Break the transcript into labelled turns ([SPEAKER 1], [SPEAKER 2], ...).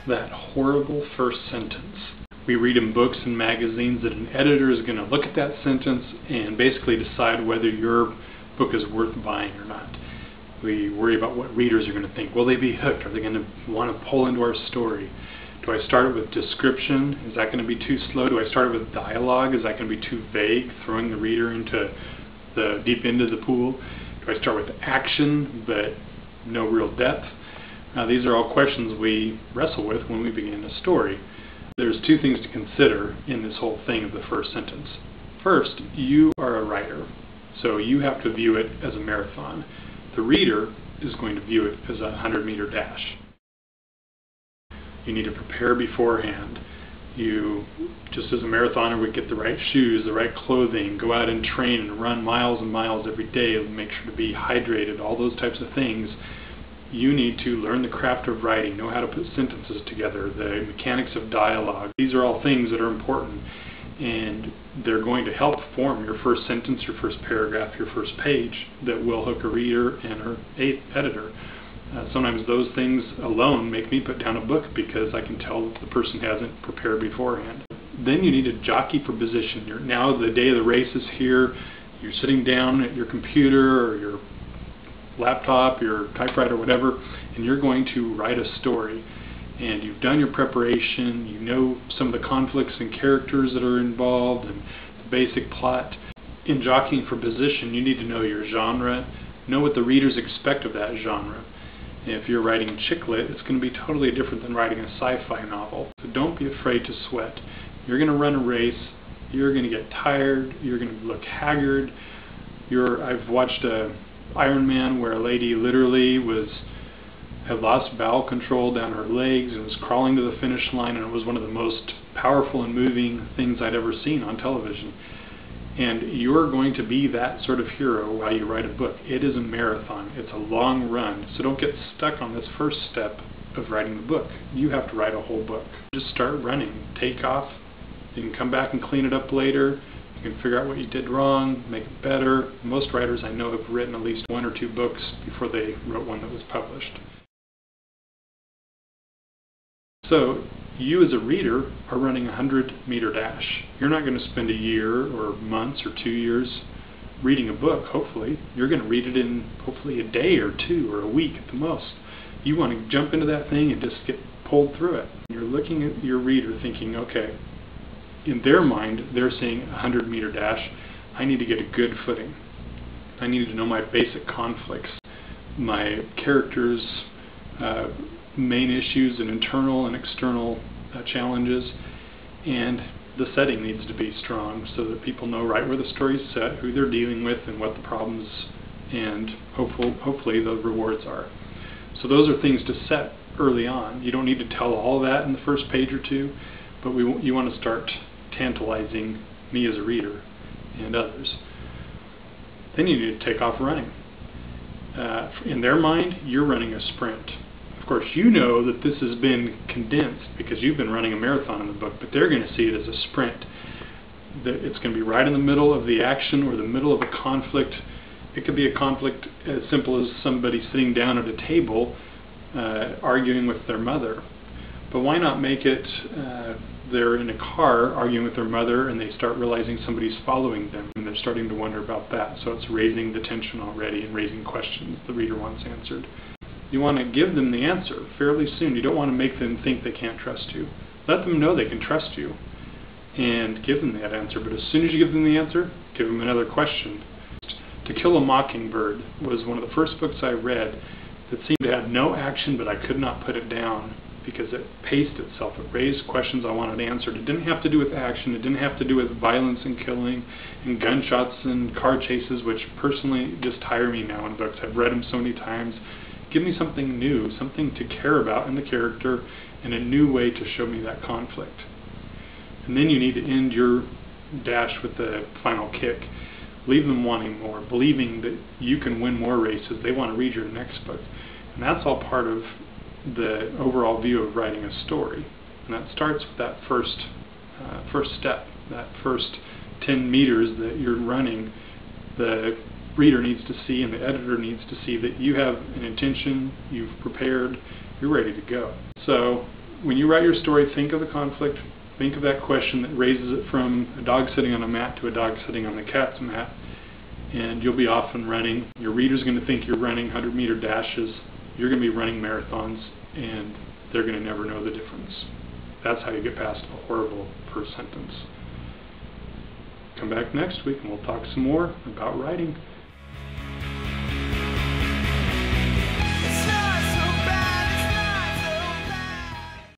[SPEAKER 1] that horrible first sentence. We read in books and magazines that an editor is going to look at that sentence and basically decide whether your book is worth buying or not. We worry about what readers are going to think. Will they be hooked? Are they going to want to pull into our story? Do I start it with description? Is that going to be too slow? Do I start it with dialogue? Is that going to be too vague, throwing the reader into the deep end of the pool? Do I start with action but no real depth? These are all questions we wrestle with when we begin a story. There's two things to consider in this whole thing of the first sentence. First, you are a writer, so you have to view it as a marathon. The reader is going to view it as a 100-meter dash. You need to prepare beforehand. You, just as a marathoner, would get the right shoes, the right clothing, go out and train and run miles and miles every day, make sure to be hydrated, all those types of things. You need to learn the craft of writing, know how to put sentences together, the mechanics of dialogue. These are all things that are important, and they're going to help form your first sentence, your first paragraph, your first page that will hook a reader and or editor. Sometimes those things alone make me put down a book because I can tell that the person hasn't prepared beforehand. Then you need to jockey for position. Now the day of the race is here. You're sitting down at your computer or your laptop, your typewriter, whatever, and you're going to write a story. And you've done your preparation, you know some of the conflicts and characters that are involved and the basic plot. In jockeying for position, you need to know your genre, know what the readers expect of that genre. If you're writing chick lit, it's going to be totally different than writing a sci-fi novel. So don't be afraid to sweat. You're going to run a race, you're going to get tired, you're going to look haggard. I've watched a Iron Man where a lady literally had lost bowel control down her legs and was crawling to the finish line, and it was one of the most powerful and moving things I'd ever seen on television. And you're going to be that sort of hero while you write a book. It is a marathon. It's a long run. So don't get stuck on this first step of writing the book. You have to write a whole book. Just start running. Take off. You can come back and clean it up later. You can figure out what you did wrong, make it better. Most writers I know have written at least 1 or 2 books before they wrote one that was published. So you as a reader are running a 100-meter dash. You're not going to spend a year or months or 2 years reading a book, hopefully. You're going to read it in hopefully a day or 2 or a week at the most. You want to jump into that thing and just get pulled through it. You're looking at your reader thinking, okay, in their mind, they're seeing a 100-meter dash. I need to get a good footing. I need to know my basic conflicts, my characters' main issues and internal and external challenges, and the setting needs to be strong so that people know right where the story's set, who they're dealing with, and what the problems and hopefully the rewards are. So those are things to set early on. You don't need to tell all that in the first page or 2, but you want to start tantalizing me as a reader and others. Then you need to take off running. In their mind, you're running a sprint. Of course, you know that this has been condensed because you've been running a marathon in the book, but they're going to see it as a sprint. It's going to be right in the middle of the action or the middle of a conflict. It could be a conflict as simple as somebody sitting down at a table arguing with their mother. But why not make it they're in a car arguing with their mother and they start realizing somebody's following them and they're starting to wonder about that. So it's raising the tension already and raising questions the reader wants answered. You want to give them the answer fairly soon. You don't want to make them think they can't trust you. Let them know they can trust you and give them that answer. But as soon as you give them the answer, give them another question. To Kill a Mockingbird was one of the first books I read that seemed to have no action, but I could not put it down because it paced itself. It raised questions I wanted answered. It didn't have to do with action. It didn't have to do with violence and killing and gunshots and car chases, which personally just tire me now in books. I've read them so many times. Give me something new, something to care about in the character, and a new way to show me that conflict. And then you need to end your dash with the final kick. Leave them wanting more, believing that you can win more races. They want to read your next book. And that's all part of the overall view of writing a story. And that starts with that first step, that first 10 meters that you're running. The reader needs to see and the editor needs to see that you have an intention, you've prepared, you're ready to go. So when you write your story, think of the conflict. Think of that question that raises it from a dog sitting on a mat to a dog sitting on the cat's mat, and you'll be off and running. Your reader's going to think you're running 100-meter dashes. You're going to be running marathons, and they're going to never know the difference. That's how you get past a horrible first sentence. Come back next week and we'll talk some more about writing.